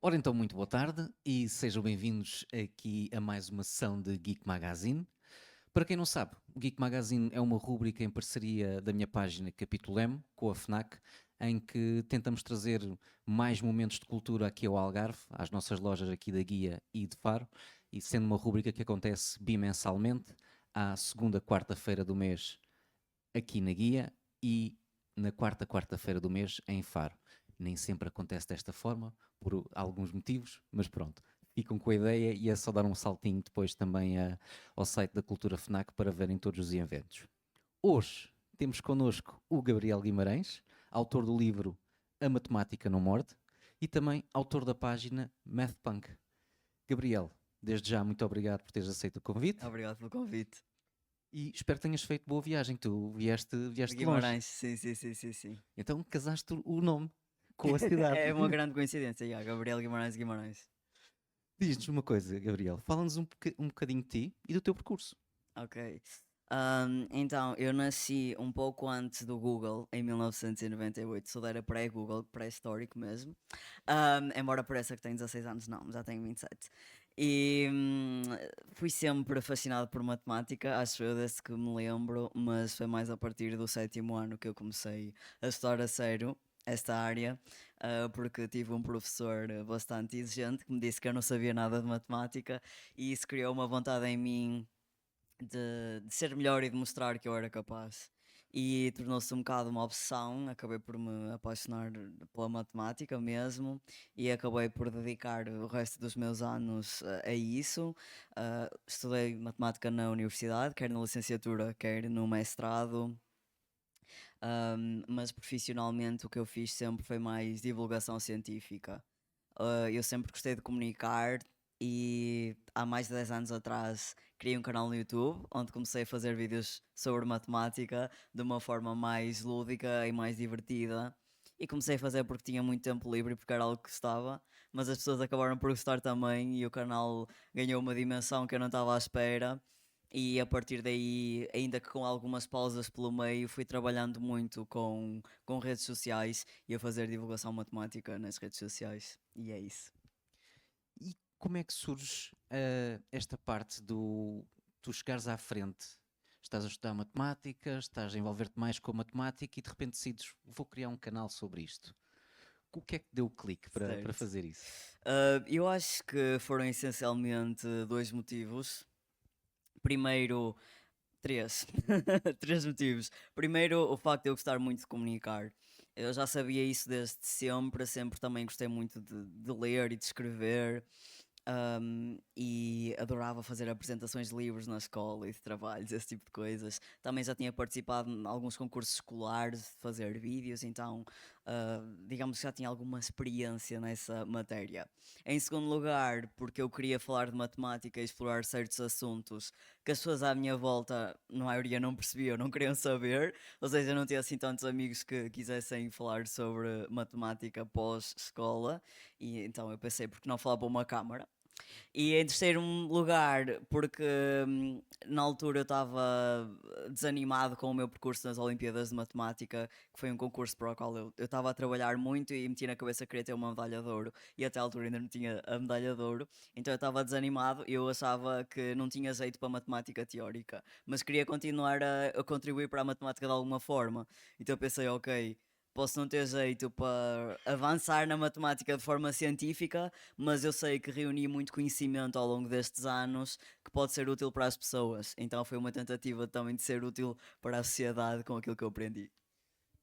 Ora então, muito boa tarde e sejam bem-vindos aqui a mais uma sessão de Geek Magazine. Para quem não sabe, o Geek Magazine é uma rúbrica em parceria da minha página Capítulo M com a FNAC, em que tentamos trazer mais momentos de cultura aqui ao Algarve, às nossas lojas aqui da Guia e de Faro, e sendo uma rúbrica que acontece bimensalmente, à segunda quarta-feira do mês aqui na Guia e na quarta-feira do mês em Faro. Nem sempre acontece desta forma, por alguns motivos, mas pronto. Ficam com a ideia e é só dar um saltinho depois também ao site da Cultura FNAC para verem todos os eventos. Hoje temos connosco o Gabriel Guimarães, autor do livro A Matemática Não Morde e também autor da página MathPunk. Gabriel, desde já muito obrigado por teres aceito o convite Obrigado pelo convite. e espero que tenhas feito boa viagem. Tu De vieste longe. Guimarães, sim, sim, sim, sim, sim. Então casaste o nome com a cidade. É uma grande coincidência, Gabriel Guimarães Guimarães. Diz-nos uma coisa, Gabriel. Fala-nos um bocadinho de ti e do teu percurso. Ok. Então, eu nasci um pouco antes do Google, em 1998. Sou da era pré-Google, pré-histórico mesmo. Embora pareça que tenho 16 anos, não, já tenho 27. E fui sempre fascinado por matemática, acho eu, desde que me lembro, mas foi mais a partir do sétimo ano que eu comecei a estudar a sério esta área, porque tive um professor bastante exigente que me disse que eu não sabia nada de matemática e isso criou uma vontade em mim de ser melhor e de mostrar que eu era capaz. E tornou-se um bocado uma obsessão, acabei por me apaixonar pela matemática mesmo e acabei por dedicar o resto dos meus anos a isso. Estudei matemática na universidade, quer na licenciatura, quer no mestrado. Mas profissionalmente o que eu fiz sempre foi mais divulgação científica. Eu sempre gostei de comunicar e há mais de 10 anos atrás criei um canal no YouTube onde comecei a fazer vídeos sobre matemática de uma forma mais lúdica e mais divertida. E comecei a fazer porque tinha muito tempo livre e porque era algo que gostava, mas as pessoas acabaram por gostar também e o canal ganhou uma dimensão que eu não estava à espera. E a partir daí, ainda que com algumas pausas pelo meio, fui trabalhando muito com redes sociais e a fazer divulgação matemática nas redes sociais. E é isso. E como é que surge esta parte do tu chegares à frente? Estás a estudar matemática, estás a envolver-te mais com a matemática e de repente decides, vou criar um canal sobre isto. O que é que deu o clique para Certo. fazer isso? Eu acho que foram essencialmente dois motivos. Primeiro, três. Três motivos. Primeiro, o facto de eu gostar muito de comunicar. Eu já sabia isso desde sempre, sempre também gostei muito de ler e de escrever. E adorava fazer apresentações de livros na escola e de trabalhos, esse tipo de coisas. Também já tinha participado em alguns concursos escolares de fazer vídeos, então digamos que já tinha alguma experiência nessa matéria. Em segundo lugar, porque eu queria falar de matemática e explorar certos assuntos que as pessoas à minha volta, na maioria, não percebiam, não queriam saber, ou seja, eu não tinha assim tantos amigos que quisessem falar sobre matemática pós-escola, e então eu pensei, porque não falar para uma câmara? E em terceiro lugar, porque na altura eu estava desanimado com o meu percurso nas Olimpíadas de Matemática, que foi um concurso para o qual eu estava a trabalhar muito e meti na cabeça que queria ter uma medalha de ouro, e até à altura ainda não tinha a medalha de ouro, então eu estava desanimado e eu achava que não tinha jeito para a matemática teórica, mas queria continuar a contribuir para a matemática de alguma forma. Então eu pensei, ok. Posso não ter jeito para avançar na matemática de forma científica, mas eu sei que reuni muito conhecimento ao longo destes anos que pode ser útil para as pessoas. Então foi uma tentativa também de ser útil para a sociedade com aquilo que eu aprendi.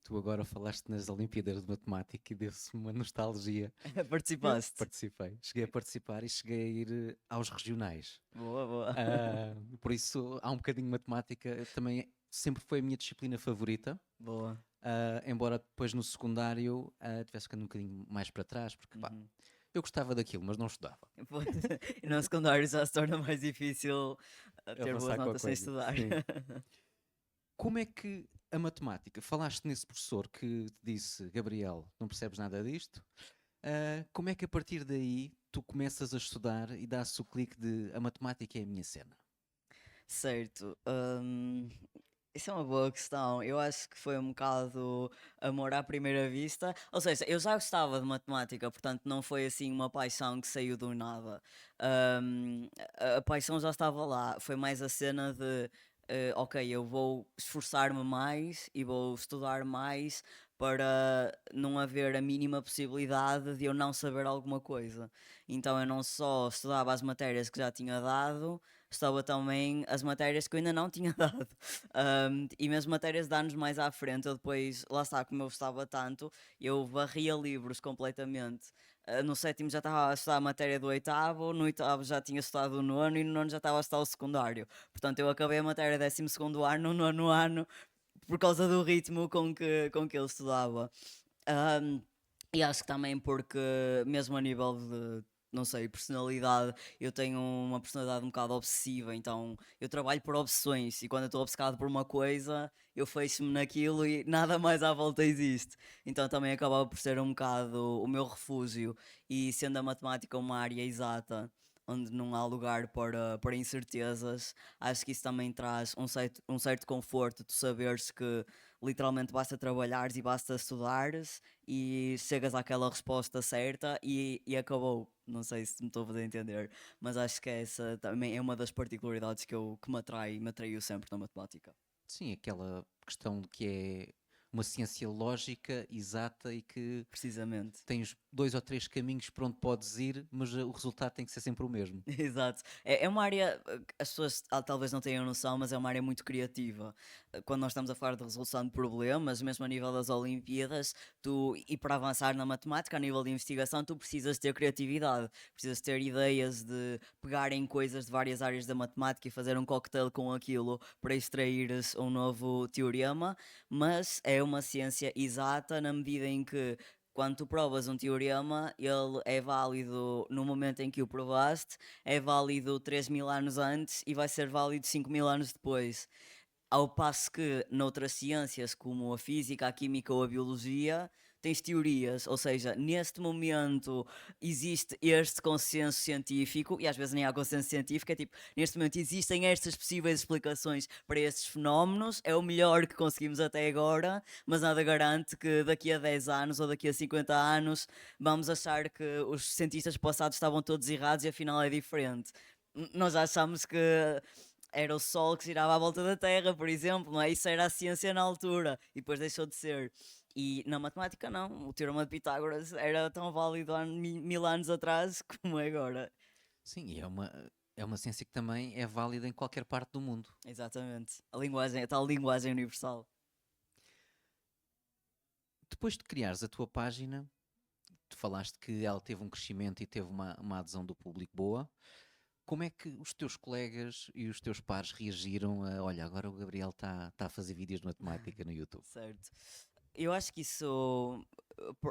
Tu agora falaste nas Olimpíadas de Matemática e deu-se uma nostalgia. Eu Participaste? participei, cheguei a participar e cheguei a ir aos regionais. Boa, boa. Por isso há um bocadinho de matemática, também sempre foi a minha disciplina favorita. Boa. Embora depois no secundário tivesse ficando um bocadinho mais para trás, porque pá, Uhum. eu gostava daquilo, mas não estudava. Pois, e no secundário já se torna mais difícil ter boas Avançar com a notas sem coisa, estudar. sim. Como é que a matemática, falaste nesse professor que te disse, Gabriel, não percebes nada disto? Como é que a partir daí tu começas a estudar e dá-se o clique de a matemática é a minha cena? Certo. Isso é uma boa questão. Eu acho que foi um bocado amor à primeira vista. Ou seja, eu já gostava de matemática, portanto não foi assim uma paixão que saiu do nada. Ahm, a paixão já estava lá. Foi mais a cena de, ok, eu vou esforçar-me mais e vou estudar mais para não haver a mínima possibilidade de eu não saber alguma coisa. Então eu não só estudava as matérias que já tinha dado, estava também as matérias que eu ainda não tinha dado. E mesmo matérias de anos mais à frente, eu depois, lá está, como eu gostava tanto, eu varria livros completamente. No sétimo já estava a estudar a matéria do oitavo, no oitavo já tinha estudado o nono e no nono já estava a estudar o secundário. Portanto, eu acabei a matéria 12º ano, no nono ano, por causa do ritmo com que ele estudava. Ahm, e acho que também porque, mesmo a nível de, não sei, personalidade, eu tenho uma personalidade um bocado obsessiva, então eu trabalho por obsessões e quando eu estou obcecado por uma coisa, eu fecho-me naquilo e nada mais à volta existe. Então também acabava por ser um bocado o meu refúgio e sendo a matemática uma área exata. Onde não há lugar para incertezas, acho que isso também traz um certo conforto de saberes que literalmente basta trabalhares e basta estudares e chegas àquela resposta certa e acabou. Não sei se me estou a fazer entender, mas acho que essa também é uma das particularidades que me atraiu sempre na matemática. Sim, aquela questão de que é uma ciência lógica, exata e que Precisamente. tens dois ou três caminhos por onde podes ir, mas o resultado tem que ser sempre o mesmo. Exato. É uma área, que as pessoas talvez não tenham noção, mas é uma área muito criativa. Quando nós estamos a falar de resolução de problemas, mesmo a nível das Olimpíadas, e para avançar na matemática, a nível de investigação, tu precisas ter criatividade, precisas ter ideias de pegar em coisas de várias áreas da matemática e fazer um cocktail com aquilo para extraíres um novo teorema, mas é uma ciência exata na medida em que quando tu provas um teorema, ele é válido no momento em que o provaste, é válido 3.000 anos antes e vai ser válido 5.000 anos depois. Ao passo que noutras ciências, como a física, a química ou a biologia, tens teorias, ou seja, neste momento existe este consenso científico, e às vezes nem há consenso científico, é tipo, neste momento existem estas possíveis explicações para estes fenómenos, é o melhor que conseguimos até agora, mas nada garante que daqui a 10 anos ou daqui a 50 anos vamos achar que os cientistas passados estavam todos errados e afinal é diferente. Nós achamos que era o Sol que girava à volta da Terra, por exemplo, não é? Isso era a ciência na altura e depois deixou de ser. E na matemática, não. O teorema de Pitágoras era tão válido há 1.000 anos atrás como é agora. Sim, e é uma ciência que também é válida em qualquer parte do mundo. Exatamente. A linguagem, a tal linguagem universal. Depois de criares a tua página, tu falaste que ela teve um crescimento e teve uma adesão do público boa. Como é que os teus colegas e os teus pares reagiram a, olha, agora o Gabriel está a fazer vídeos de matemática no YouTube? Certo. Eu acho que isso.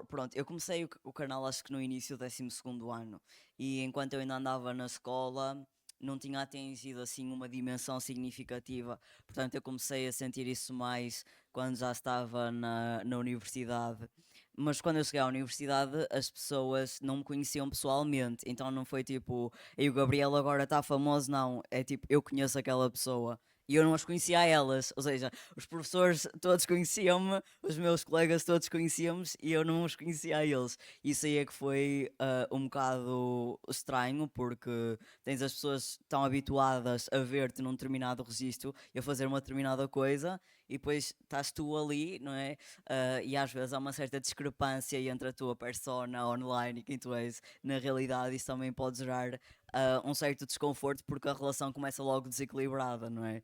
Pronto, eu comecei o canal acho que no início do 12º ano e enquanto eu ainda andava na escola não tinha atingido assim uma dimensão significativa. Portanto, eu comecei a sentir isso mais quando já estava na universidade. Mas quando eu cheguei à universidade, as pessoas não me conheciam pessoalmente. Então não foi tipo, e o Gabriel agora está famoso, não. É tipo, eu conheço aquela pessoa. E eu não as conhecia a elas, ou seja, os professores todos conheciam-me, os meus colegas todos conhecíamos e eu não os conhecia a eles. Isso aí é que foi um bocado estranho, porque tens as pessoas tão habituadas a ver-te num determinado registro e a fazer uma determinada coisa, e depois estás tu ali, não é? E às vezes há uma certa discrepância entre a tua persona online e quem tu és na realidade. Isso também pode gerar um certo desconforto porque a relação começa logo desequilibrada, não é?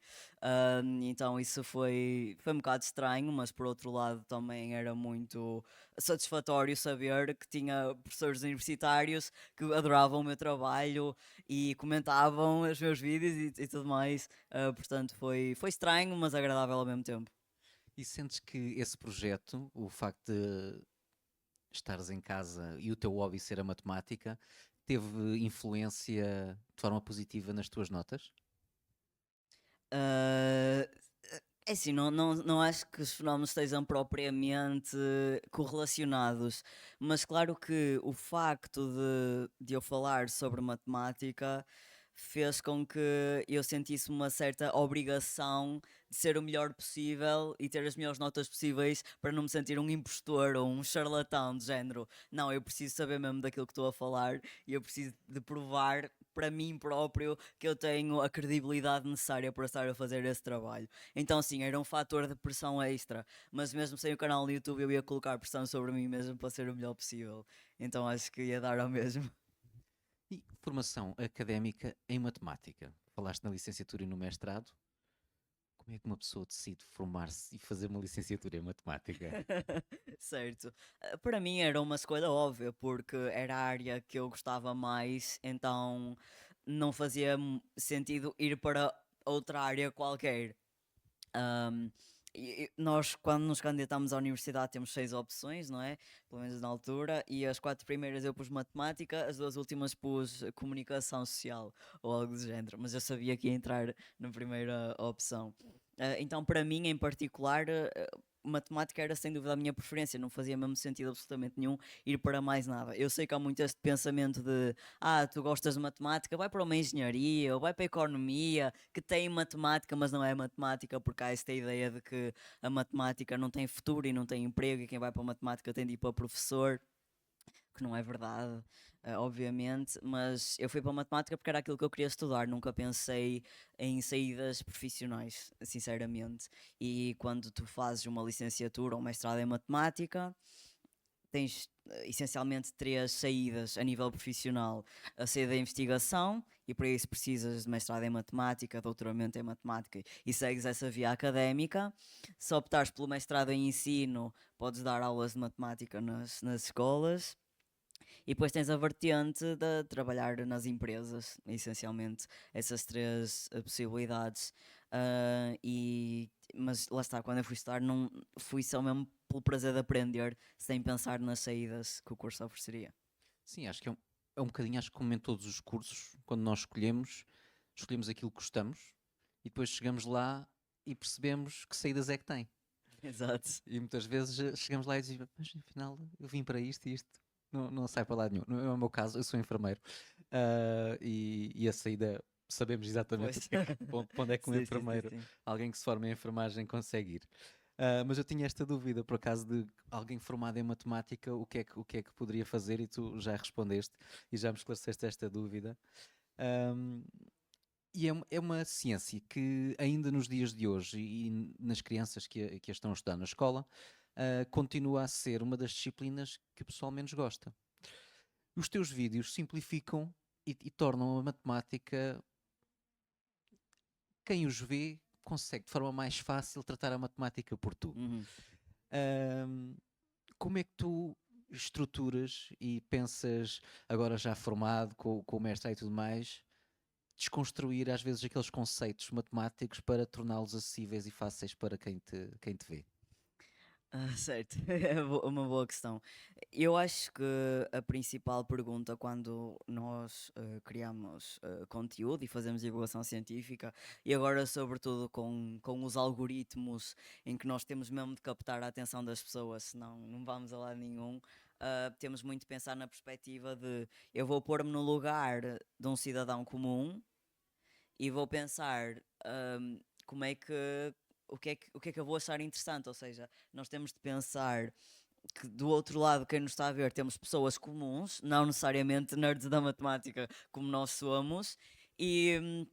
Então isso foi um bocado estranho, mas por outro lado também era muito satisfatório saber que tinha professores universitários que adoravam o meu trabalho e comentavam os meus vídeos e tudo mais. Portanto, foi estranho, mas agradável ao mesmo tempo. E sentes que esse projeto, o facto de estares em casa e o teu hobby ser a matemática, teve influência de forma positiva nas tuas notas? Ah, é assim, não acho que os fenómenos estejam propriamente correlacionados, mas claro que o facto de eu falar sobre matemática fez com que eu sentisse uma certa obrigação de ser o melhor possível e ter as melhores notas possíveis para não me sentir um impostor ou um charlatão de género. Não, eu preciso saber mesmo daquilo que estou a falar e eu preciso de provar para mim próprio que eu tenho a credibilidade necessária para estar a fazer esse trabalho. Então, sim, era um fator de pressão extra, mas mesmo sem o canal no YouTube, eu ia colocar pressão sobre mim mesmo para ser o melhor possível. Então, acho que ia dar ao mesmo. E formação académica em matemática. Falaste na licenciatura e no mestrado. Como é que uma pessoa decide formar-se e fazer uma licenciatura em matemática? Certo. Para mim era uma escolha óbvia, porque era a área que eu gostava mais, então não fazia sentido ir para outra área qualquer. Ahm, nós, quando nos candidatamos à universidade, temos 6 opções, não é? Pelo menos na altura, e as 4 primeiras eu pus matemática, as 2 últimas pus comunicação social ou algo do género, mas eu sabia que ia entrar na primeira opção. Então, para mim em particular, matemática era sem dúvida a minha preferência, não fazia mesmo sentido absolutamente nenhum ir para mais nada. Eu sei que há muito este pensamento de tu gostas de matemática, vai para uma engenharia ou vai para a economia, que tem matemática, mas não é matemática, porque há esta ideia de que a matemática não tem futuro e não tem emprego, e quem vai para a matemática tem de ir para professor, que não é verdade, obviamente, mas eu fui para a matemática porque era aquilo que eu queria estudar, nunca pensei em saídas profissionais, sinceramente. E quando tu fazes uma licenciatura ou um mestrado em matemática, tens essencialmente 3 saídas a nível profissional: a saída da investigação, e para isso precisas de mestrado em matemática, doutoramento em matemática e segues essa via académica. Se optares pelo mestrado em ensino, podes dar aulas de matemática nas escolas. E depois tens a vertente de trabalhar nas empresas, essencialmente, essas 3 possibilidades. Mas lá está, quando eu fui estudar, não fui só mesmo pelo prazer de aprender, sem pensar nas saídas que o curso ofereceria. Sim, acho que é um bocadinho, acho que como em todos os cursos, quando nós escolhemos aquilo que gostamos e depois chegamos lá e percebemos que saídas é que tem. Exato. E muitas vezes chegamos lá e dizemos, mas afinal eu vim para isto e isto não sai para lado nenhum. Não é o meu caso, eu sou enfermeiro. E a saída sabemos exatamente Pois. para onde é que um Sim, sim, sim, enfermeiro, sim. alguém que se forma em enfermagem, consegue ir. Mas eu tinha esta dúvida, por acaso, de alguém formado em matemática, o que é que poderia fazer, e tu já respondeste e já me esclareceste esta dúvida. Ahm, e é uma ciência que ainda nos dias de hoje e nas crianças que a estão a estudar na escola, continua a ser uma das disciplinas que o pessoal menos gosta. Os teus vídeos simplificam e tornam a matemática, quem os vê consegue de forma mais fácil tratar a matemática por tu. Uhum. Ahm, Como é que tu estruturas e pensas, agora já formado com o mestrado e tudo mais, desconstruir às vezes aqueles conceitos matemáticos para torná-los acessíveis e fáceis para quem te vê? Certo, é uma boa questão. Eu acho que a principal pergunta quando nós criamos conteúdo e fazemos divulgação científica, e agora, sobretudo, com os algoritmos em que nós temos mesmo de captar a atenção das pessoas, senão não vamos a lado nenhum. Temos muito de pensar na perspectiva de eu vou pôr-me no lugar de um cidadão comum e vou pensar como é que o que é que eu vou achar interessante. Ou seja, nós temos de pensar que do outro lado, quem nos está a ver, temos pessoas comuns, não necessariamente nerds da matemática como nós somos, e,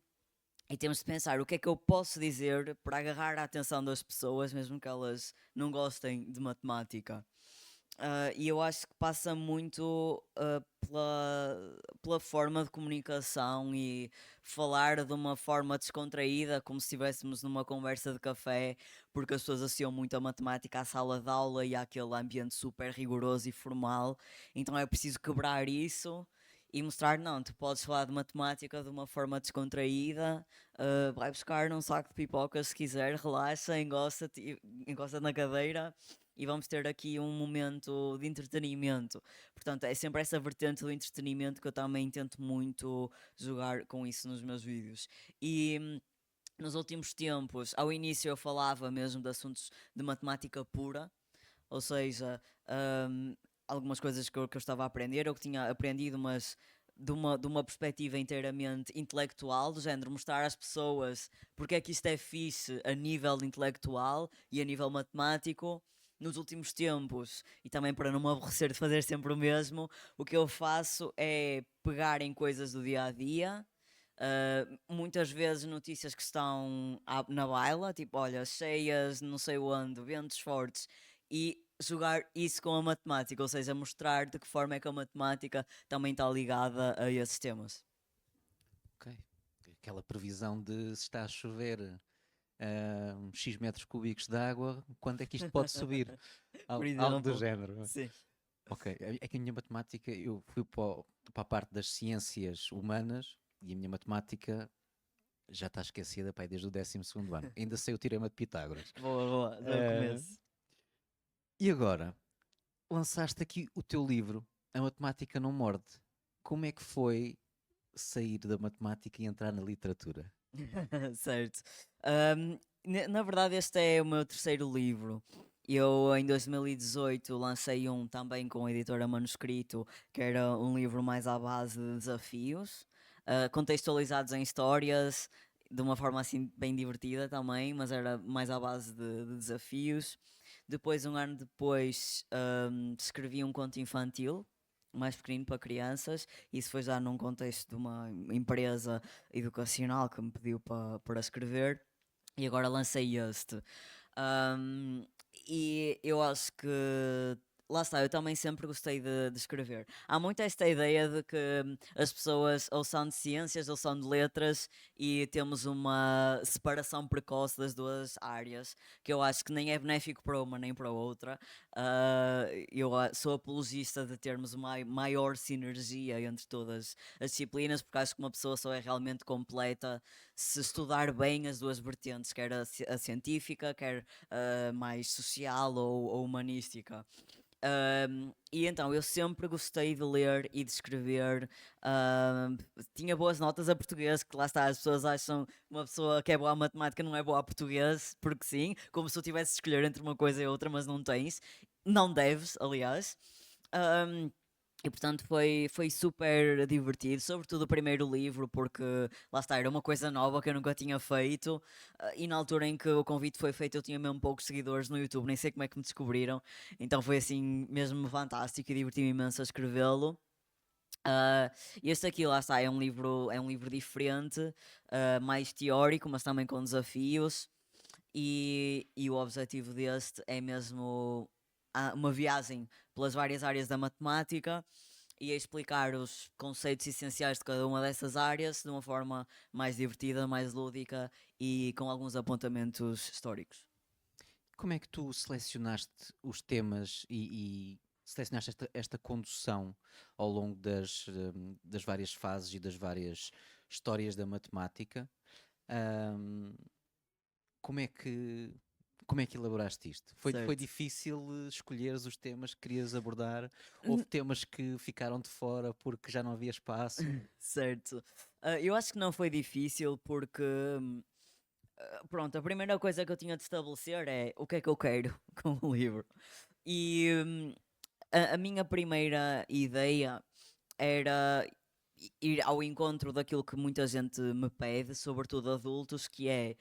e temos de pensar o que é que eu posso dizer para agarrar a atenção das pessoas, mesmo que elas não gostem de matemática. E eu acho que passa muito pela forma de comunicação e falar de uma forma descontraída, como se estivéssemos numa conversa de café, porque as pessoas associam muito a matemática à sala de aula e àquele ambiente super rigoroso e formal. Então é preciso quebrar isso e mostrar, não, tu podes falar de matemática de uma forma descontraída, vai buscar num saco de pipocas se quiser, relaxa, encosta na cadeira e vamos ter aqui um momento de entretenimento. Portanto, é sempre essa vertente do entretenimento que eu também tento muito jogar com isso nos meus vídeos. E nos últimos tempos, ao início eu falava mesmo de assuntos de matemática pura, ou seja, hum, algumas coisas que eu estava a aprender, ou que tinha aprendido, mas de uma perspectiva inteiramente intelectual, do género mostrar às pessoas porque é que isto é fixe a nível intelectual e a nível matemático. Nos últimos tempos, e também para não me aborrecer de fazer sempre o mesmo, o que eu faço é pegar em coisas do dia a dia. Muitas vezes notícias que estão na baila, tipo, olha, cheias, não sei onde, ventos fortes, e jogar isso com a matemática, ou seja, mostrar de que forma é que a matemática também está ligada a esses temas. Ok. Aquela previsão de se está a chover X metros cúbicos de água, quando é que isto pode subir? Por Algo do exemplo, género. sim. Ok. É que a minha matemática, eu fui para a parte das ciências humanas e a minha matemática já está esquecida, pai, desde o 12º ano. Ainda sei o teorema de Pitágoras. Boa, boa, já Ah, começo. e agora, lançaste aqui o teu livro, A Matemática Não Morde. Como é que foi sair da matemática e entrar na literatura? Certo. Na verdade, este é o meu terceiro livro. Eu, em 2018, lancei um também com a editora Manuscrito, que era um livro mais à base de desafios, contextualizados em histórias, de uma forma assim bem divertida também, mas era mais à base de desafios. Depois, um ano depois, escrevi um conto infantil, mais pequenino para crianças. Isso foi já num contexto de uma empresa educacional que me pediu para escrever. E agora lancei este. Ahm, e eu acho que. Lá está, eu também sempre gostei de escrever. Há muito esta ideia de que as pessoas ou são de ciências ou são de letras e temos uma separação precoce das duas áreas, que eu acho que nem é benéfico para uma nem para a outra. Eu sou apologista de termos uma maior sinergia entre todas as disciplinas, porque acho que uma pessoa só é realmente completa se estudar bem as duas vertentes, quer a científica, quer mais social ou humanística. E então eu sempre gostei de ler e de escrever. ahm, Tinha boas notas a português, que lá está, as pessoas acham que uma pessoa que é boa a matemática não é boa a português, porque sim, como se tu tivesse de escolher entre uma coisa e outra, mas não tens. Não deves, aliás. Ahm, e portanto foi super divertido, sobretudo o primeiro livro, porque lá está, era uma coisa nova que eu nunca tinha feito. E na altura em que o convite foi feito, eu tinha mesmo poucos seguidores no YouTube, nem sei como é que me descobriram. Então foi assim mesmo fantástico e diverti-me imenso a escrevê-lo. Ah, este aqui, lá está, é um livro diferente, mais teórico, mas também com desafios. E o objetivo deste é mesmo uma viagem pelas várias áreas da matemática e a explicar os conceitos essenciais de cada uma dessas áreas de uma forma mais divertida, mais lúdica e com alguns apontamentos históricos. Como é que tu selecionaste os temas e selecionaste esta condução ao longo das várias fases e das várias histórias da matemática? Ahm, como é que, como é que elaboraste isto? Foi Certo. difícil escolheres os temas que querias abordar? Houve N- temas que ficaram de fora porque já não havia espaço? Certo. Eu acho que não foi difícil porque, pronto, a primeira coisa que eu tinha de estabelecer é o que é que eu quero com o livro. E a minha primeira ideia era ir ao encontro daquilo que muita gente me pede, sobretudo adultos, que é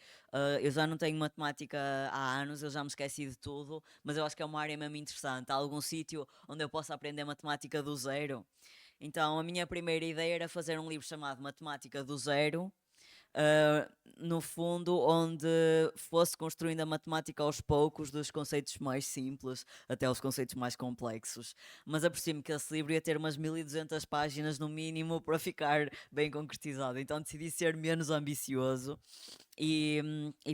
eu já não tenho matemática há anos, eu já me esqueci de tudo, mas eu acho que é uma área mesmo interessante. Há algum sítio onde eu possa aprender matemática do zero? Então a minha primeira ideia era fazer um livro chamado Matemática do Zero, uh, no fundo, onde fosse construindo a matemática aos poucos, dos conceitos mais simples até aos conceitos mais complexos. Mas apercebi-me que esse livro ia ter umas 1200 páginas no mínimo para ficar bem concretizado. Então decidi ser menos ambicioso e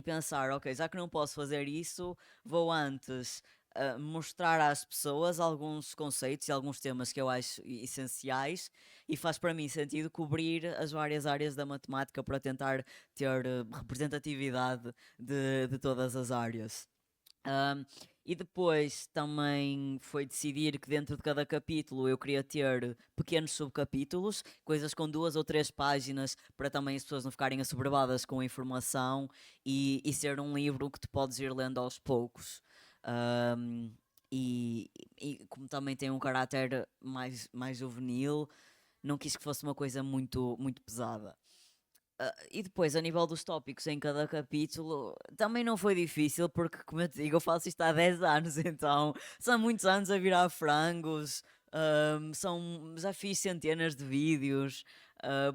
pensar: ok, já que não posso fazer isso, vou antes. Mostrar às pessoas alguns conceitos e alguns temas que eu acho essenciais e faz para mim sentido cobrir as várias áreas da matemática para tentar ter representatividade de todas as áreas. Um, e depois também foi decidir que dentro de cada capítulo eu queria ter pequenos subcapítulos, coisas com 2 ou 3 páginas, para também as pessoas não ficarem assoberbadas com a informação e ser um livro que tu podes ir lendo aos poucos. Um, e como também tem um caráter mais juvenil, não quis que fosse uma coisa muito, muito pesada. E depois, a nível dos tópicos em cada capítulo, também não foi difícil, porque, como eu te digo, eu faço isto há 10 anos, então são muitos anos a virar frangos, já fiz centenas de vídeos,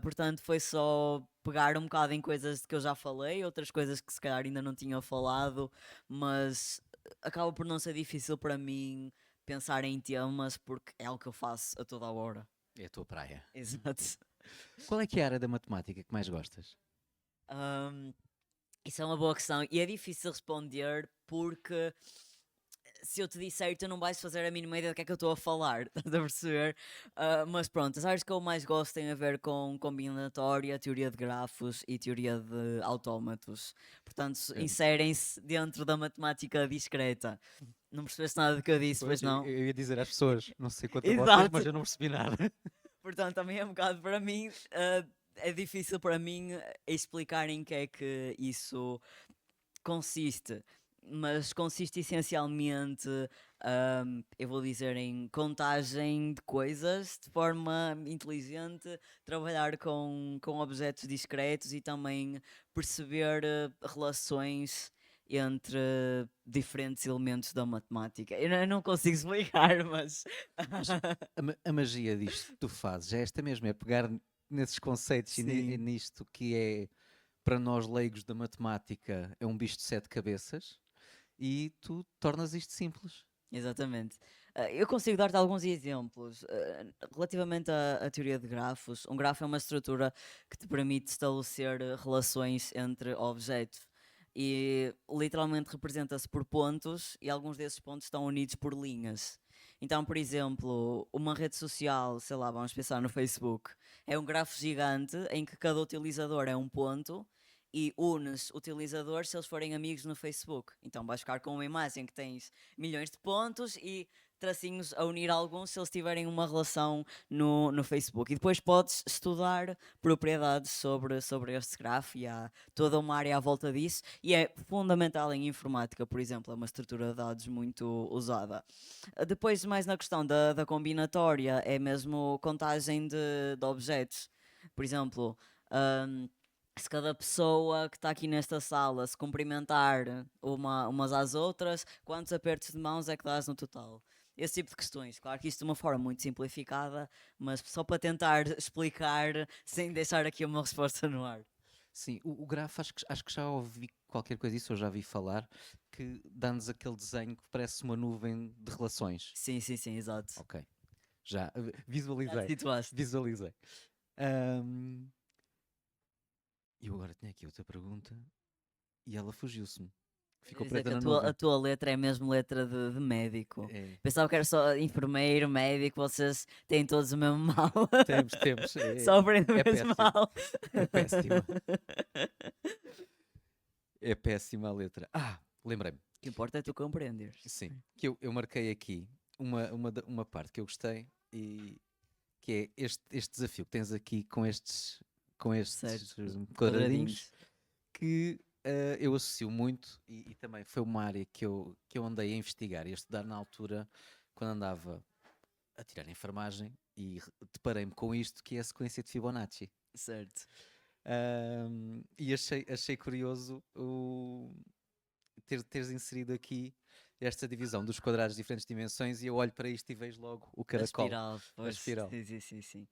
portanto foi só pegar um bocado em coisas que eu já falei, outras coisas que se calhar ainda não tinha falado, mas acaba por não ser difícil para mim pensar em temas, porque é algo que eu faço a toda a hora. É a tua praia. Exato. Qual é que é a área da matemática que mais gostas? Ahm, Isso é uma boa questão e é difícil responder porque se eu te disser, tu não vais fazer a mínima ideia do que é que eu estou a falar, estás a perceber? Mas pronto, as áreas que eu mais gosto têm a ver com combinatória, teoria de grafos e teoria de autómatos. Portanto, Eu- inserem-se dentro da matemática discreta. Não percebeste nada do que eu disse, pois Pois, eu, não? eu ia dizer às pessoas, não sei quanto a vocês, mas Exato. eu não percebi nada. Portanto, também é um bocado para mim, é difícil para mim explicar em que é que isso consiste, mas consiste essencialmente, eu vou dizer, em contagem de coisas de forma inteligente, trabalhar com objetos discretos e também perceber relações entre diferentes elementos da matemática. Eu não consigo explicar, mas. Mas a magia disto que tu fazes é esta mesmo, é pegar nesses conceitos e Sim. nisto que é, para nós leigos da matemática, é um bicho de sete cabeças e tu tornas isto simples. Exatamente. Eu consigo dar-te alguns exemplos. Relativamente à teoria de grafos, um grafo é uma estrutura que te permite estabelecer relações entre objetos e literalmente representa-se por pontos e alguns desses pontos estão unidos por linhas. Então, por exemplo, uma rede social, sei lá, vamos pensar no Facebook, é um grafo gigante em que cada utilizador é um ponto e unes utilizadores se eles forem amigos no Facebook. Então vais ficar com uma imagem que tens milhões de pontos e tracinhos a unir alguns se eles tiverem uma relação no Facebook. E depois podes estudar propriedades sobre este grafo e há toda uma área à volta disso e é fundamental em informática, por exemplo, é uma estrutura de dados muito usada. Depois, mais na questão da combinatória, é mesmo contagem de objetos. Por exemplo, hum, se cada pessoa que está aqui nesta sala se cumprimentar umas às outras, quantos apertos de mãos é que dás no total? Esse tipo de questões. Claro que isto de uma forma muito simplificada, mas só para tentar explicar sem deixar aqui uma resposta no ar. Sim, o grafo acho que já ouvi qualquer coisa disso, eu já vi falar, que dá-nos aquele desenho que parece uma nuvem de relações. Sim, sim, sim, exato. Ok, já Já te visualizei, situaste. visualizei. Ahm, eu agora tinha aqui outra pergunta e ela fugiu-se-me. Ficou Quer dizer preta que na a nuvem. tua letra é mesmo letra de médico. É, Pensava que era só enfermeiro, médico, vocês têm todos o mesmo mal. temos, Sofrem do é mesmo péssimo, mal. é péssima, é péssima a letra. Lembrei-me, O que importa é tu compreenderes. sim, que eu marquei aqui uma parte que eu gostei e que é este desafio que tens aqui com estes Certo. quadradinhos Quadradinhos. que eu associo muito e também foi uma área que eu andei a investigar e a estudar na altura quando andava a tirar enfermagem e deparei-me com isto que é a sequência de Fibonacci. Certo. E achei curioso teres inserido aqui esta divisão dos quadrados de diferentes dimensões e eu olho para isto e vejo logo o A caracol, espiral. a Pois. espiral. Sim, sim, sim, sim.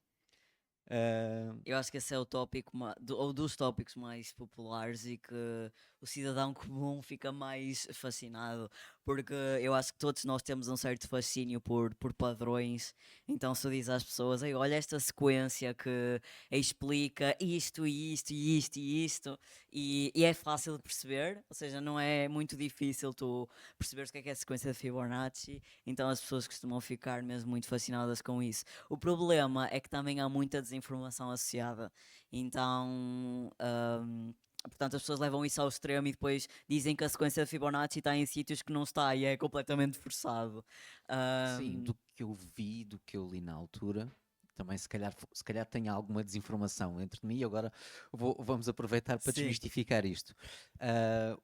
Ah, Eu acho que esse é o tópico, ou dos tópicos mais populares e que o cidadão comum fica mais fascinado, porque eu acho que todos nós temos um certo fascínio por padrões. Então, se eu diz às pessoas, "Ei, olha esta sequência que explica isto e isto e isto e isto, e é fácil de perceber, ou seja, não é muito difícil tu perceberes o que é a sequência de Fibonacci, então as pessoas costumam ficar mesmo muito fascinadas com isso. O problema é que também há muita desinformação associada. Então, portanto, as pessoas levam isso ao extremo e depois dizem que a sequência de Fibonacci está em sítios que não está e é completamente forçado. sim, Ahm, do que eu vi, do que eu li na altura, também se calhar tem alguma desinformação entre mim e agora vamos aproveitar para sim, desmistificar isto. Ah,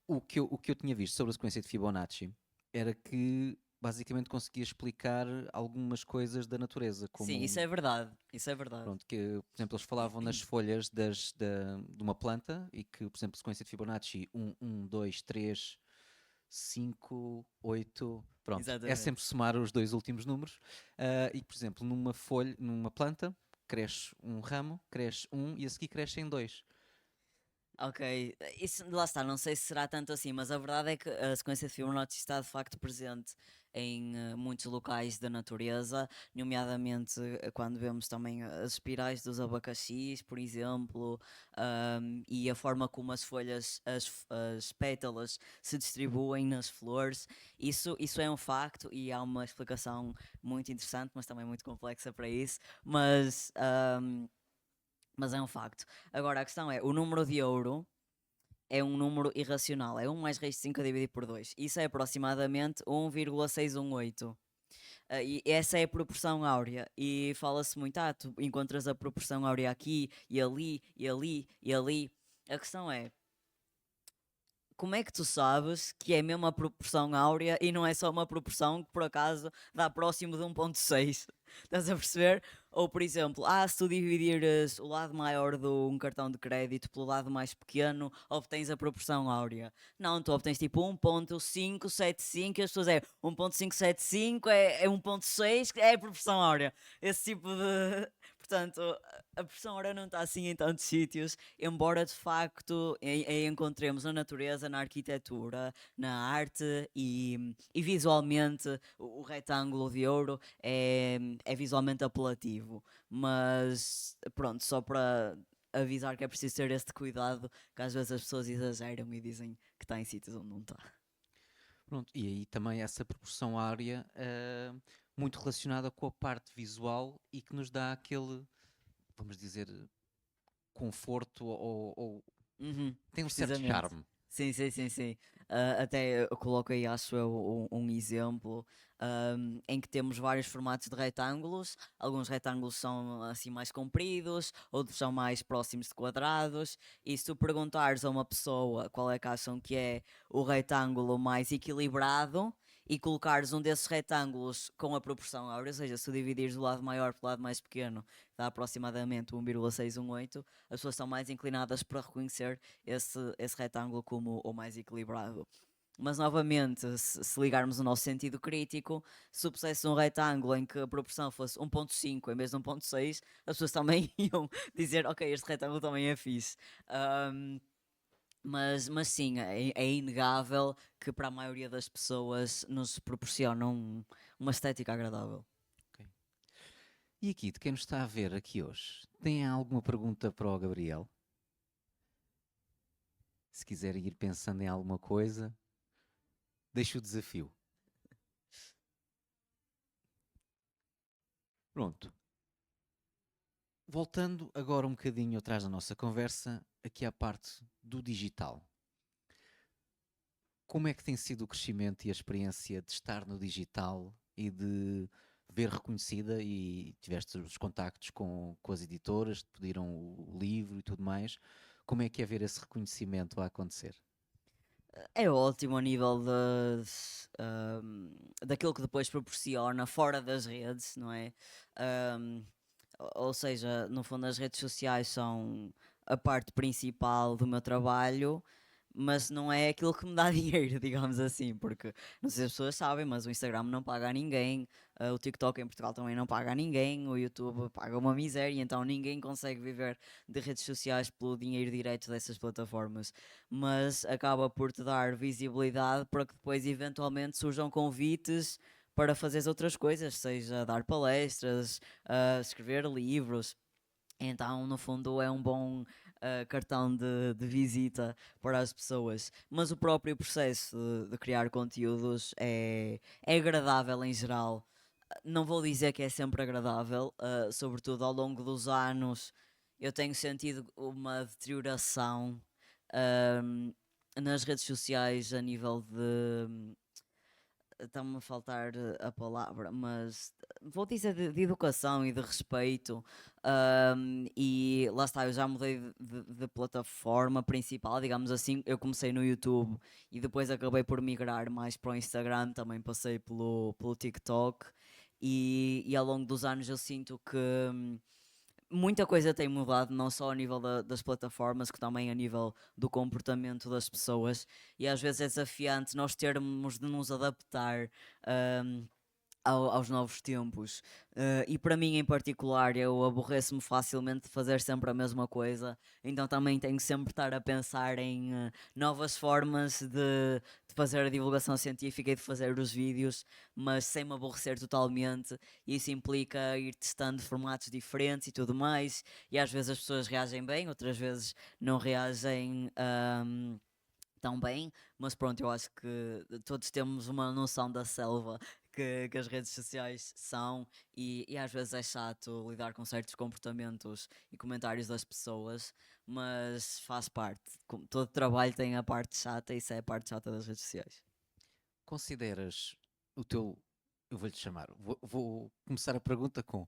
o que eu tinha visto sobre a sequência de Fibonacci era que basicamente conseguia explicar algumas coisas da natureza, Sim, isso como, é verdade. Isso é verdade. pronto, que, por exemplo, eles falavam nas folhas de uma planta e que, por exemplo, sequência de Fibonacci 2, 3, 5, 8, pronto, é Exatamente. sempre somar os dois últimos números. E, por exemplo, numa folha, numa planta, cresce um ramo, cresce um e a seguir crescem dois. Ok, isso lá está, não sei se será tanto assim, mas a verdade é que a sequência de Fibonacci está de facto presente em muitos locais da natureza, nomeadamente quando vemos também as espirais dos abacaxis, por exemplo, e a forma como as folhas, as pétalas se distribuem nas flores. Isso é um facto e há uma explicação muito interessante, mas também muito complexa para isso. Mas é um facto. Agora, a questão é, o número de ouro é um número irracional. É 1 mais raiz de 5 a dividir por 2. Isso é aproximadamente 1,618. E essa é a proporção áurea. E fala-se muito, tu encontras a proporção áurea aqui, e ali, e ali, e ali. A questão é, como é que tu sabes que é mesmo a proporção áurea e não é só uma proporção que por acaso dá próximo de 1,6? Estás a perceber? Ou por exemplo, se tu dividires o lado maior de um cartão de crédito pelo lado mais pequeno, obtens a proporção áurea. Não, tu obtens tipo 1,575 e as pessoas 1,575 é 1,6, é a proporção áurea. Esse tipo de. Portanto, a proporção áurea não está assim em tantos sítios, embora de facto encontremos na natureza, na arquitetura, na arte e visualmente o retângulo de ouro é visualmente apelativo. Mas pronto, só para avisar que é preciso ter este cuidado, que às vezes as pessoas exageram e dizem que está em sítios onde não está. Pronto, e aí também essa proporção área muito relacionada com a parte visual e que nos dá aquele, vamos dizer, conforto ou Uhum, tem um certo precisamente. charme. Sim, sim, sim, sim. Até eu coloco aí, acho eu, um exemplo em que temos vários formatos de retângulos. Alguns retângulos são assim mais compridos, outros são mais próximos de quadrados. E se tu perguntares a uma pessoa qual é que acham que é o retângulo mais equilibrado e colocares um desses retângulos com a proporção áurea, ou seja, se tu dividires o lado maior pelo lado mais pequeno, dá aproximadamente 1,618, as pessoas estão mais inclinadas para reconhecer esse retângulo como o mais equilibrado. Mas novamente, se ligarmos o nosso sentido crítico, se pusesse um retângulo em que a proporção fosse 1,5 em vez de 1,6, as pessoas também iam dizer, ok, este retângulo também é fixe. Um, mas sim, é inegável que para a maioria das pessoas nos proporciona uma estética agradável. Ok. E aqui, de quem nos está a ver aqui hoje, tem alguma pergunta para o Gabriel? Se quiserem ir pensando em alguma coisa, deixo o desafio. Pronto. Voltando agora um bocadinho atrás da nossa conversa, aqui à parte do digital. Como é que tem sido o crescimento e a experiência de estar no digital e de ver reconhecida e tiveste os contactos com as editoras, te pediram o livro e tudo mais. Como é que é ver esse reconhecimento a acontecer? É ótimo a nível daquilo que depois proporciona fora das redes, não é? Ahm, ou seja, no fundo, as redes sociais são a parte principal do meu trabalho, mas não é aquilo que me dá dinheiro, digamos assim, porque não sei se as pessoas sabem, mas o Instagram não paga a ninguém, o TikTok em Portugal também não paga a ninguém, o YouTube paga uma miséria, então ninguém consegue viver de redes sociais pelo dinheiro direto dessas plataformas, mas acaba por te dar visibilidade para que depois eventualmente surjam convites para fazeres outras coisas, seja dar palestras, escrever livros. Então, no fundo, é um bom cartão de visita para as pessoas. Mas o próprio processo de criar conteúdos é agradável em geral. Não vou dizer que é sempre agradável, sobretudo ao longo dos anos, eu tenho sentido uma deterioração ahm, nas redes sociais a nível está-me a faltar a palavra, mas vou dizer de educação e de respeito. E lá está, eu já mudei de plataforma principal, digamos assim. Eu comecei no YouTube e depois acabei por migrar mais para o Instagram, também passei pelo TikTok. E ao longo dos anos eu sinto que muita coisa tem mudado, não só a nível das plataformas, que também a nível do comportamento das pessoas, e às vezes é desafiante nós termos de nos adaptar. hum, aos novos tempos. E para mim, em particular, eu aborreço-me facilmente de fazer sempre a mesma coisa, então também tenho que sempre estar a pensar em novas formas de fazer a divulgação científica e de fazer os vídeos, mas sem me aborrecer totalmente. Isso implica ir testando formatos diferentes e tudo mais, e às vezes as pessoas reagem bem, outras vezes não reagem. Tão bem, mas pronto, eu acho que todos temos uma noção da selva que as redes sociais são, e às vezes é chato lidar com certos comportamentos e comentários das pessoas, mas faz parte. Todo trabalho tem a parte chata, e isso é a parte chata das redes sociais. Consideras o teu. Eu vou-lhe chamar. Vou começar a pergunta com: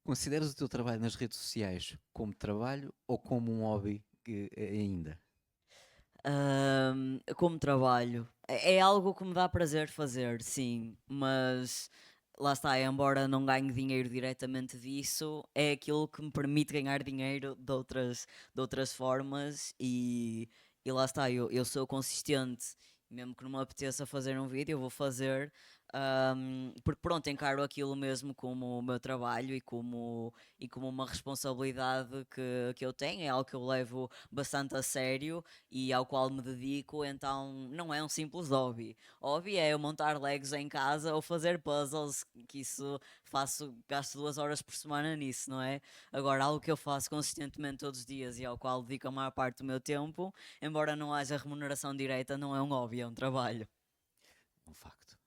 consideras o teu trabalho nas redes sociais como trabalho ou como um hobby ainda? Como trabalho, é algo que me dá prazer fazer, sim, mas lá está, embora não ganhe dinheiro diretamente disso, é aquilo que me permite ganhar dinheiro de outras formas, e lá está, eu sou consistente, mesmo que não me apeteça fazer um vídeo, eu vou fazer. Porque pronto, encaro aquilo mesmo como o meu trabalho e como uma responsabilidade que eu tenho, é algo que eu levo bastante a sério e ao qual me dedico, então não é um simples hobby. Hobby é eu montar Legos em casa ou fazer puzzles, que isso faço, gasto 2 horas por semana nisso, não é? Agora, algo que eu faço consistentemente todos os dias e ao qual dedico a maior parte do meu tempo, embora não haja remuneração direta, não é um hobby, é um trabalho. Um facto.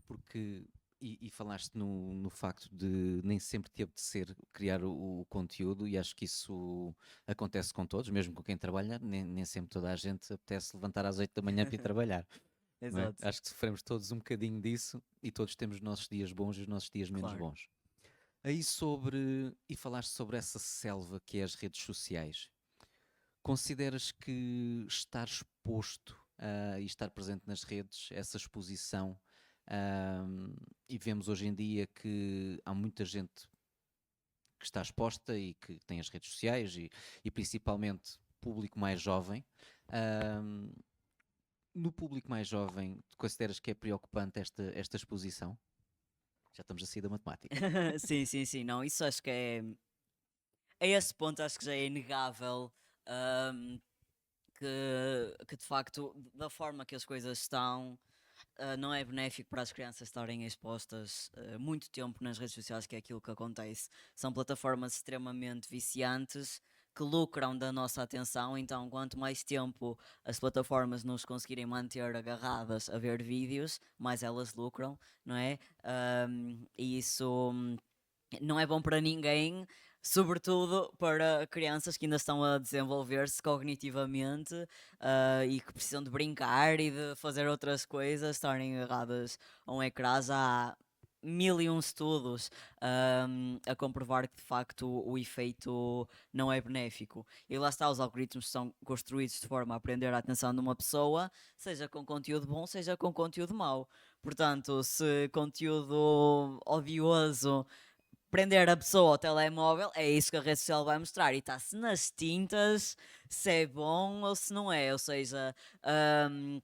Porque. E falaste no facto de nem sempre te apetecer criar o conteúdo, e acho que isso acontece com todos, mesmo com quem trabalha, nem sempre toda a gente apetece levantar às 8 da manhã para ir trabalhar, não é? Exato, Acho que sofremos todos um bocadinho disso e todos temos os nossos dias bons e os nossos dias menos claro. bons. E falaste sobre essa selva que é as redes sociais. Consideras que estar exposto e estar presente nas redes, essa exposição, e vemos hoje em dia que há muita gente que está exposta e que tem as redes sociais e principalmente público mais jovem. ahm, no público mais jovem, tu consideras que é preocupante esta exposição? Já estamos a sair da matemática. Sim, sim, sim, não, isso acho que é. A esse ponto acho que já é inegável. ahm, que de facto, da forma que as coisas estão, não é benéfico para as crianças estarem expostas muito tempo nas redes sociais, que é aquilo que acontece. São plataformas extremamente viciantes que lucram da nossa atenção, então quanto mais tempo as plataformas nos conseguirem manter agarradas a ver vídeos, mais elas lucram, não é? E isso não é bom para ninguém, sobretudo para crianças que ainda estão a desenvolver-se cognitivamente, e que precisam de brincar e de fazer outras coisas, estarem agarradas a um ecrã. Já há mil e um estudos a comprovar que de facto o efeito não é benéfico. E lá está, os algoritmos são construídos de forma a prender a atenção de uma pessoa, seja com conteúdo bom, seja com conteúdo mau. Portanto, se conteúdo odioso prender a pessoa ao telemóvel, é isso que a rede social vai mostrar. E está-se nas tintas se é bom ou se não é. Ou seja, hum,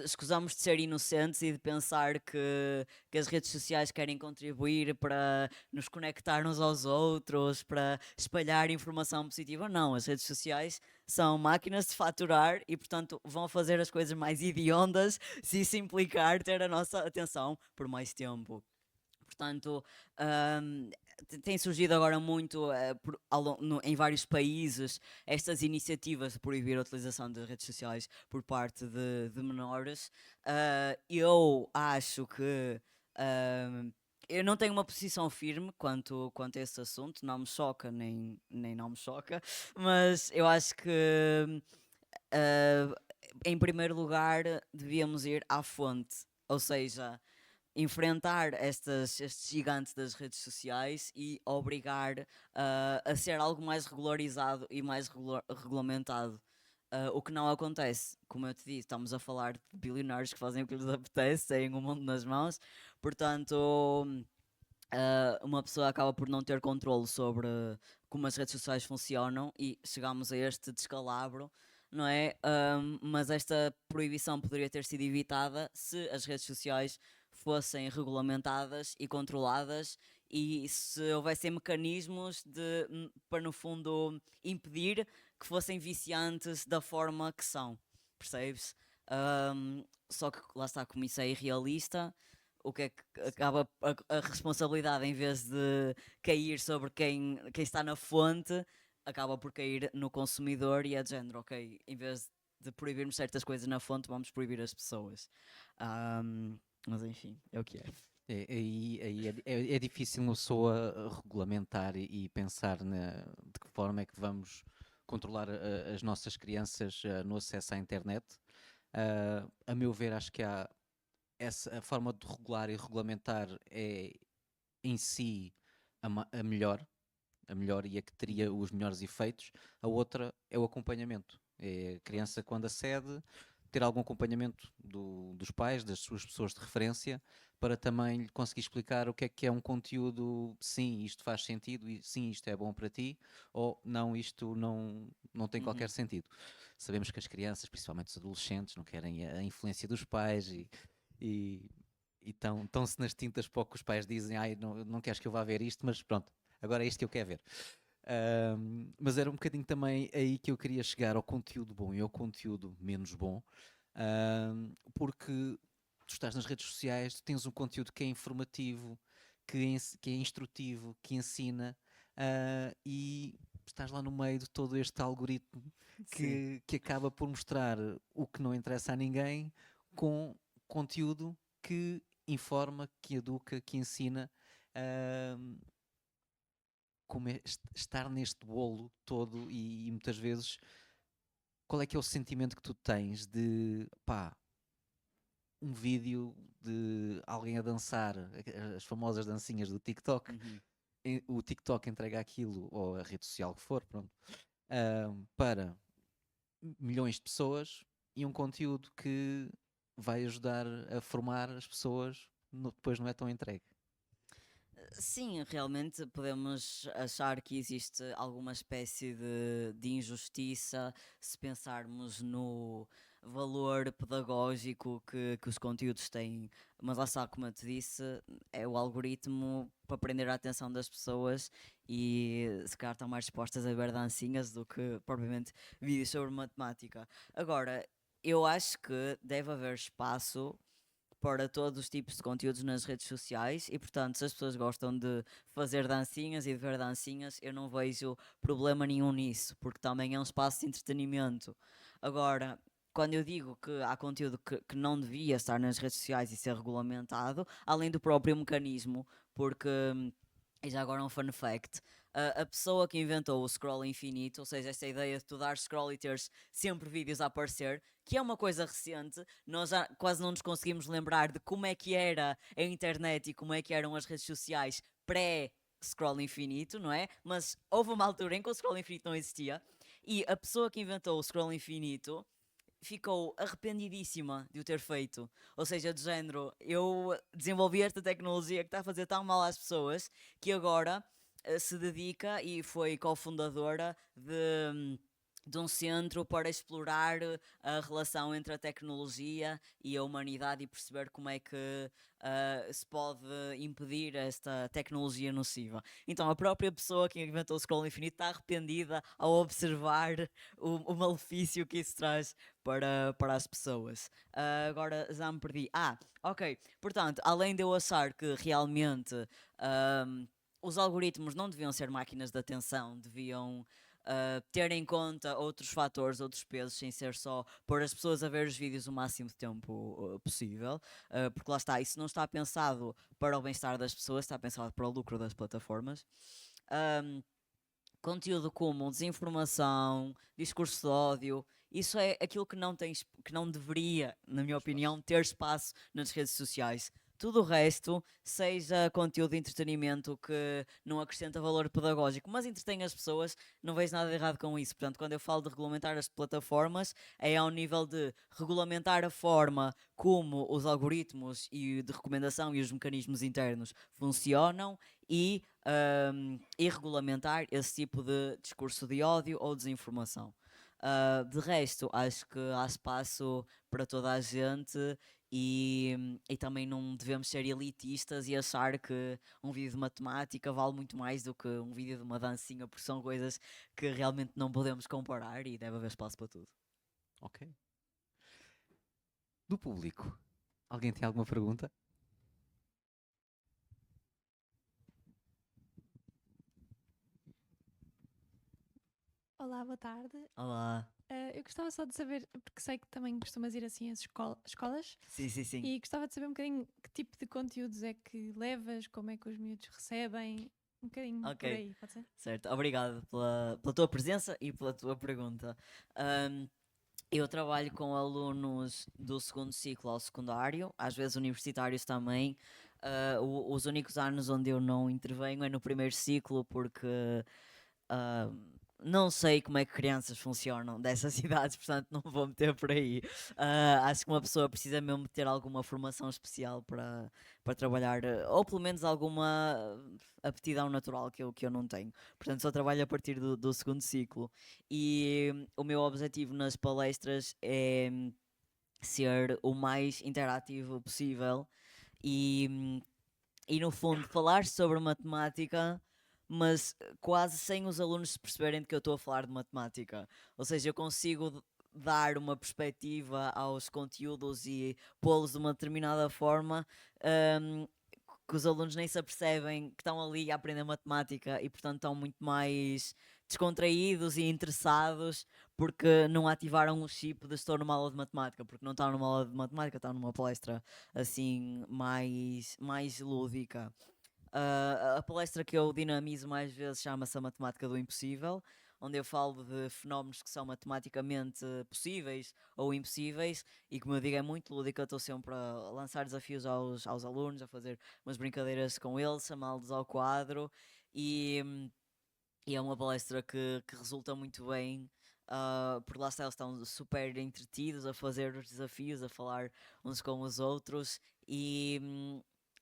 escusamos de ser inocentes e de pensar que as redes sociais querem contribuir para nos conectar uns aos outros, para espalhar informação positiva. Não, as redes sociais são máquinas de faturar e, portanto, vão fazer as coisas mais hediondas se isso implicar ter a nossa atenção por mais tempo. Portanto, hum, tem surgido agora muito em vários países estas iniciativas de proibir a utilização de redes sociais por parte de menores. Eu acho que eu não tenho uma posição firme quanto a esse assunto, não me choca nem não me choca, mas eu acho que em primeiro lugar, devíamos ir à fonte, ou seja, enfrentar estes gigantes das redes sociais e obrigar a ser algo mais regularizado e mais regulamentado. O que não acontece, como eu te disse, estamos a falar de bilionários que fazem o que lhes apetece, têm o mundo nas mãos, portanto, uma pessoa acaba por não ter controle sobre como as redes sociais funcionam e chegamos a este descalabro, não é? Mas esta proibição poderia ter sido evitada se as redes sociais fossem regulamentadas e controladas e se houvessem mecanismos para, no fundo, impedir que fossem viciantes da forma que são, percebes? Só que lá está, como isso é irrealista, o que é que acaba a responsabilidade, em vez de cair sobre quem está na fonte, acaba por cair no consumidor e é de género, ok, em vez de proibirmos certas coisas na fonte, vamos proibir as pessoas. Mas enfim, é o que é. Aí é difícil uma pessoa regulamentar e pensar de que forma é que vamos controlar as nossas crianças no acesso à internet. A meu ver, acho que a forma de regular e regulamentar é em si a melhor e a que teria os melhores efeitos. A outra é o acompanhamento. É a criança quando acede, ter algum acompanhamento dos pais, das suas pessoas de referência, para também lhe conseguir explicar o que é um conteúdo, sim, isto faz sentido, e sim, isto é bom para ti, ou não, isto não tem qualquer Uhum. sentido. Sabemos que as crianças, principalmente os adolescentes, não querem a influência dos pais e, e estão-se nas tintas para o que os pais dizem, ai, não queres que eu vá ver isto, mas pronto, agora é isto que eu quero ver. Mas era um bocadinho também aí que eu queria chegar ao conteúdo bom e ao conteúdo menos bom, porque tu estás nas redes sociais, tu tens um conteúdo que é informativo, que é instrutivo, que ensina, e estás lá no meio de todo este algoritmo Sim. que acaba por mostrar o que não interessa a ninguém com conteúdo que informa, que educa, que ensina. ahm, como é estar neste bolo todo e muitas vezes qual é que é o sentimento que tu tens de pá, um vídeo de alguém a dançar as famosas dancinhas do TikTok, Uhum. o TikTok entrega aquilo, ou a rede social que for, pronto, para milhões de pessoas e um conteúdo que vai ajudar a formar as pessoas, depois não é tão entregue. Sim, realmente podemos achar que existe alguma espécie de injustiça se pensarmos no valor pedagógico que os conteúdos têm. Mas lá está, como eu te disse, é o algoritmo para prender a atenção das pessoas e se calhar estão mais dispostas a ver dancinhas do que propriamente vídeos sobre matemática. Agora, eu acho que deve haver espaço para todos os tipos de conteúdos nas redes sociais e, portanto, se as pessoas gostam de fazer dancinhas e de ver dancinhas, eu não vejo problema nenhum nisso, porque também é um espaço de entretenimento. Agora, quando eu digo que há conteúdo que não devia estar nas redes sociais e ser regulamentado, além do próprio mecanismo, porque, e já agora um fun fact, a pessoa que inventou o scroll infinito, ou seja, esta ideia de tu dar scroll e teres sempre vídeos a aparecer, que é uma coisa recente, nós já quase não nos conseguimos lembrar de como é que era a internet e como é que eram as redes sociais pré-scroll infinito, não é? Mas houve uma altura em que o scroll infinito não existia e a pessoa que inventou o scroll infinito ficou arrependidíssima de o ter feito. Ou seja, de género, eu desenvolvi esta tecnologia que está a fazer tão mal às pessoas que agora se dedica e foi cofundadora de um centro para explorar a relação entre a tecnologia e a humanidade e perceber como é que se pode impedir esta tecnologia nociva. Então, a própria pessoa que inventou o scroll infinito está arrependida ao observar o malefício que isso traz para as pessoas. Agora já me perdi. Ok. Portanto, além de eu achar que realmente os algoritmos não deviam ser máquinas de atenção, deviam ter em conta outros fatores, outros pesos, sem ser só pôr as pessoas a ver os vídeos o máximo de tempo possível, porque lá está, isso não está pensado para o bem-estar das pessoas, está pensado para o lucro das plataformas. Um, Conteúdo como desinformação, discurso de ódio isso é aquilo que não tem, que não deveria, na minha opinião, ter espaço nas redes sociais. Tudo o resto, seja conteúdo de entretenimento que não acrescenta valor pedagógico, mas entretém as pessoas, não vejo nada de errado com isso. Portanto, quando eu falo de regulamentar as plataformas, é ao nível de regulamentar a forma como os algoritmos e de recomendação e os mecanismos internos funcionam e regulamentar esse tipo de discurso de ódio ou desinformação. De resto, acho que há espaço para toda a gente e também não devemos ser elitistas e achar que um vídeo de matemática vale muito mais do que um vídeo de uma dancinha, porque são coisas que realmente não podemos comparar e deve haver espaço para tudo. Ok. Do público, alguém tem alguma pergunta? Olá, boa tarde. Olá. Eu gostava só de saber, porque sei que também costumas ir assim às escolas, Sim, sim, sim. e gostava de saber um bocadinho que tipo de conteúdos é que levas, como é que os miúdos recebem, um bocadinho por Ok. aí, pode ser? Certo, obrigado pela tua presença e pela tua pergunta. Ahm, eu trabalho com alunos do segundo ciclo ao secundário, às vezes universitários também. Os únicos anos onde eu não intervenho é no primeiro ciclo, porque ah, não sei como é que crianças funcionam dessas idades, portanto não vou meter por aí. Acho que uma pessoa precisa mesmo ter alguma formação especial para trabalhar, ou pelo menos alguma aptidão natural que eu não tenho. Portanto, só trabalho a partir do segundo ciclo. E o meu objetivo nas palestras é ser o mais interativo possível e, e no fundo, falar sobre matemática, mas quase sem os alunos se perceberem de que eu estou a falar de matemática. Ou seja, eu consigo dar uma perspectiva aos conteúdos e pô-los de uma determinada forma. hum, que os alunos nem se apercebem que estão ali a aprender matemática e, portanto, estão muito mais descontraídos e interessados porque não ativaram o chip de estou numa aula de matemática, porque não estão numa aula de matemática, estão numa palestra assim mais lúdica. A palestra que eu dinamizo mais vezes chama-se A Matemática do Impossível, onde eu falo de fenómenos que são matematicamente possíveis ou impossíveis, e como eu digo, é muito lúdica, estou sempre a lançar desafios aos alunos, a fazer umas brincadeiras com eles, chamá-los ao quadro, e, e é uma palestra que resulta muito bem. Porque lá está, eles estão super entretidos a fazer os desafios, a falar uns com os outros,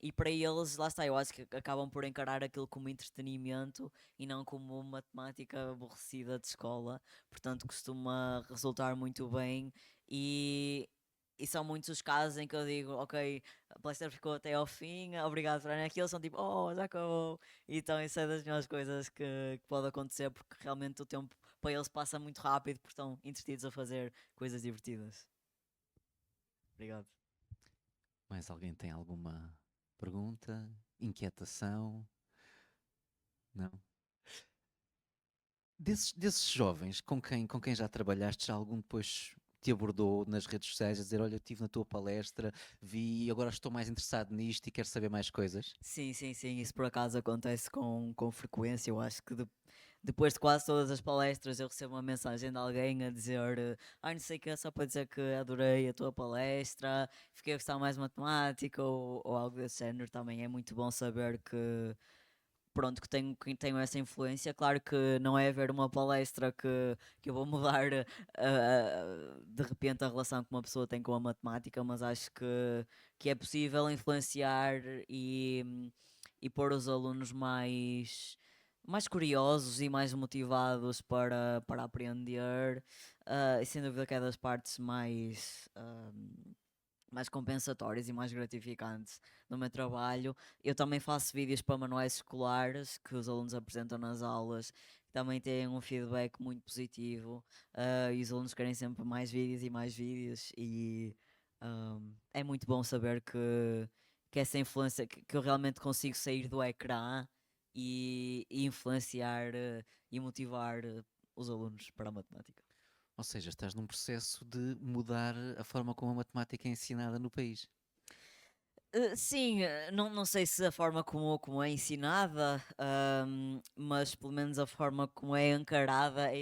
e para eles, lá está, eu acho que acabam por encarar aquilo como entretenimento e não como matemática aborrecida de escola. Portanto, costuma resultar muito bem. E, e são muitos os casos em que eu digo, ok, a palestra ficou até ao fim, obrigado, Fran. Aqui eles são tipo, oh, já acabou. Então, isso é das melhores coisas que pode acontecer, porque realmente o tempo para eles passa muito rápido, porque estão entretidos a fazer coisas divertidas. Obrigado. Mais alguém tem alguma pergunta? Inquietação? Não? Desses jovens com quem já trabalhaste, já algum depois te abordou nas redes sociais a dizer: Olha, eu estive na tua palestra, vi e agora estou mais interessado nisto e quero saber mais coisas? Sim, sim, sim, isso por acaso acontece com frequência. Eu acho que depois de quase todas as palestras eu recebo uma mensagem de alguém a dizer ai não sei o que, só para dizer que adorei a tua palestra, fiquei a gostar mais de matemática ou algo desse género. Também é muito bom saber que pronto, que tenho essa influência. Claro que não é haver uma palestra que eu vou mudar de repente a relação que uma pessoa tem com a matemática, mas acho que é possível influenciar e pôr os alunos mais curiosos e mais motivados para aprender. E sem dúvida que é das partes mais compensatórias e mais gratificantes no meu trabalho. Eu também faço vídeos para manuais escolares que os alunos apresentam nas aulas, que também têm um feedback muito positivo, e os alunos querem sempre mais vídeos e é muito bom saber que essa influência, que eu realmente consigo sair do ecrã e influenciar e motivar os alunos para a matemática. Ou seja, estás num processo de mudar a forma como a matemática é ensinada no país. Sim, não sei se a forma como é ensinada, mas pelo menos a forma como é encarada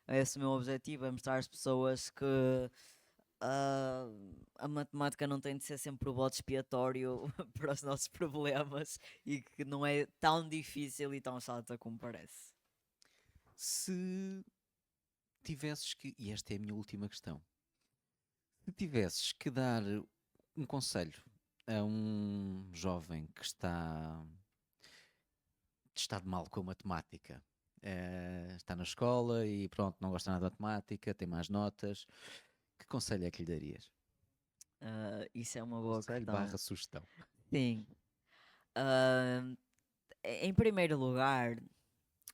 é esse o meu objetivo, é mostrar às pessoas que ah, a matemática não tem de ser sempre o bode expiatório para os nossos problemas e que não é tão difícil e tão chata como parece. Se tivesses que, e esta é a minha última questão, se tivesses que dar um conselho a um jovem que está de mal com a matemática, está na escola e pronto, não gosta nada de matemática, tem más notas, que conselho é que lhe darias? Isso é uma boa Conselho questão. barra sugestão. Sim. Ah, em primeiro lugar,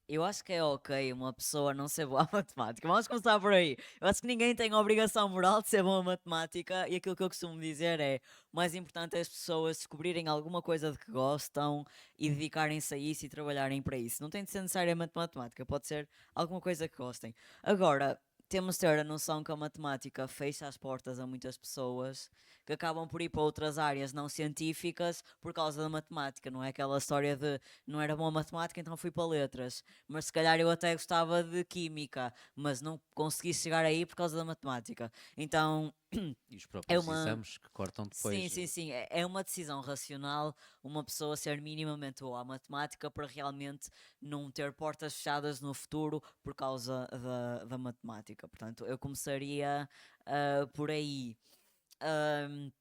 eu acho que é ok uma pessoa não ser boa a matemática. Vamos começar por aí. Eu acho que ninguém tem a obrigação moral de ser bom a matemática e aquilo que eu costumo dizer é o mais importante é as pessoas descobrirem alguma coisa de que gostam e dedicarem-se a isso e trabalharem para isso. Não tem de ser necessariamente matemática, pode ser alguma coisa que gostem. Agora, temos de ter a noção que a matemática fecha as portas a muitas pessoas que acabam por ir para outras áreas não científicas por causa da matemática. Não é aquela história de não era bom a matemática, então fui para letras. Mas se calhar eu até gostava de química, mas não consegui chegar aí por causa da matemática. Então E os é próprios uma. exames que cortam Sim, depois. sim, sim. É uma decisão racional uma pessoa ser minimamente boa à matemática para realmente não ter portas fechadas no futuro por causa da matemática. Portanto, eu começaria por aí. Ahm,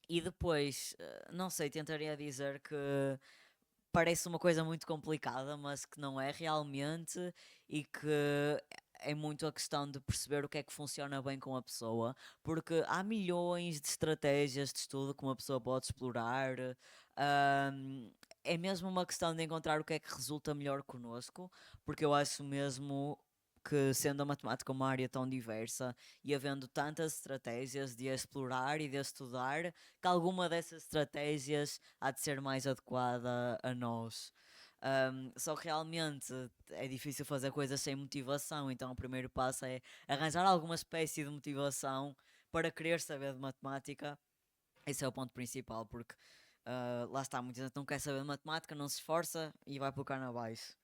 e depois, não sei, tentaria dizer que parece uma coisa muito complicada, mas que não é realmente e que é muito a questão de perceber o que é que funciona bem com a pessoa, porque há milhões de estratégias de estudo que uma pessoa pode explorar. ahm, é mesmo uma questão de encontrar o que é que resulta melhor connosco, porque eu acho mesmo que sendo a matemática uma área tão diversa e havendo tantas estratégias de explorar e de estudar, que alguma dessas estratégias há de ser mais adequada a nós. Só que realmente é difícil fazer coisas sem motivação, então o primeiro passo é arranjar alguma espécie de motivação para querer saber de matemática. Esse é o ponto principal, porque lá está, muita gente não quer saber de matemática, não se esforça e vai pelo cano abaixo.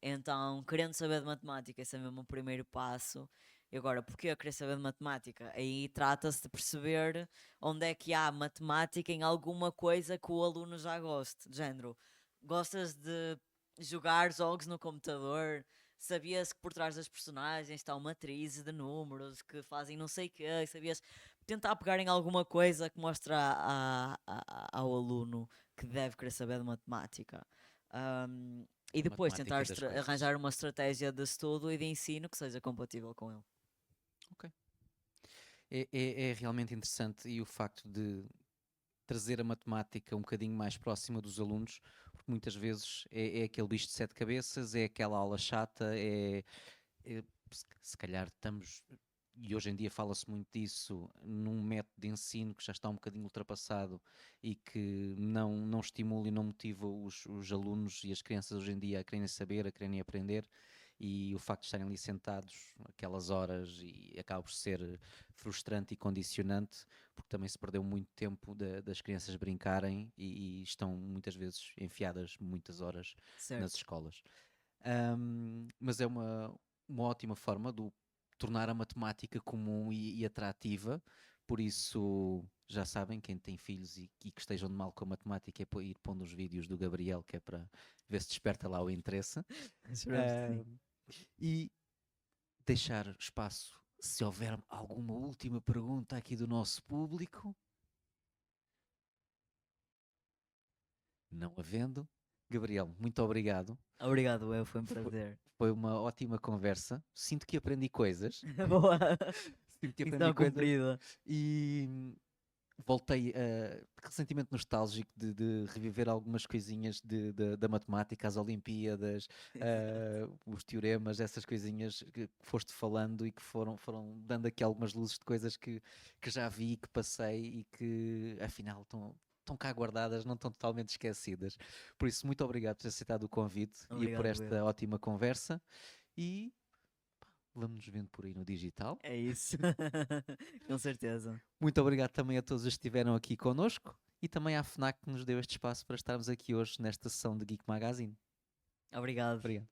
Então, querendo saber de matemática, esse é mesmo o primeiro passo. E agora, porquê eu querer saber de matemática? Aí trata-se de perceber onde é que há matemática em alguma coisa que o aluno já goste. De género, gostas de jogar jogos no computador? Sabias que por trás das personagens está uma matriz de números que fazem não sei o quê? Sabias tentar pegar em alguma coisa que mostra ao aluno que deve querer saber de matemática. Um, e A depois tentar matemática das coisas. arranjar uma estratégia de estudo e de ensino que seja compatível com ele. Ok. É realmente interessante e o facto de trazer a matemática um bocadinho mais próxima dos alunos, porque muitas vezes é aquele bicho de sete cabeças, é aquela aula chata, se calhar estamos, e hoje em dia fala-se muito disso, num método de ensino que já está um bocadinho ultrapassado e que não estimula e não motiva os alunos e as crianças hoje em dia a quererem saber, a quererem aprender. E o facto de estarem ali sentados aquelas horas e acaba por ser frustrante e condicionante, porque também se perdeu muito tempo das crianças brincarem e estão muitas vezes enfiadas muitas horas nas Certo. escolas. Mas é uma ótima forma de tornar a matemática comum e atrativa, por isso já sabem, quem tem filhos e que estejam de mal com a matemática é ir pondo os vídeos do Gabriel, que é para ver se desperta lá o interesse. Esperamos que sim. E deixar espaço se houver alguma última pergunta aqui do nosso público. Não havendo. Gabriel, muito obrigado. Obrigado, eu, foi um Fo- prazer. Foi uma ótima conversa. Sinto que aprendi coisas. Boa. Sinto que aprendi Missão coisas cumprida. e voltei recentemente nostálgico de reviver algumas coisinhas da matemática, as Olimpíadas, os teoremas, essas coisinhas que foste falando e que foram dando aqui algumas luzes de coisas que já vi, que passei e que afinal estão cá guardadas, não estão totalmente esquecidas. Por isso, muito obrigado por ter aceitado o convite e por Obrigado, eu. esta ótima conversa e vamos nos vendo por aí no digital. É isso. Com certeza. Muito obrigado também a todos os que estiveram aqui connosco e também à FNAC que nos deu este espaço para estarmos aqui hoje nesta sessão de Geek Magazine. Obrigado. Obrigado.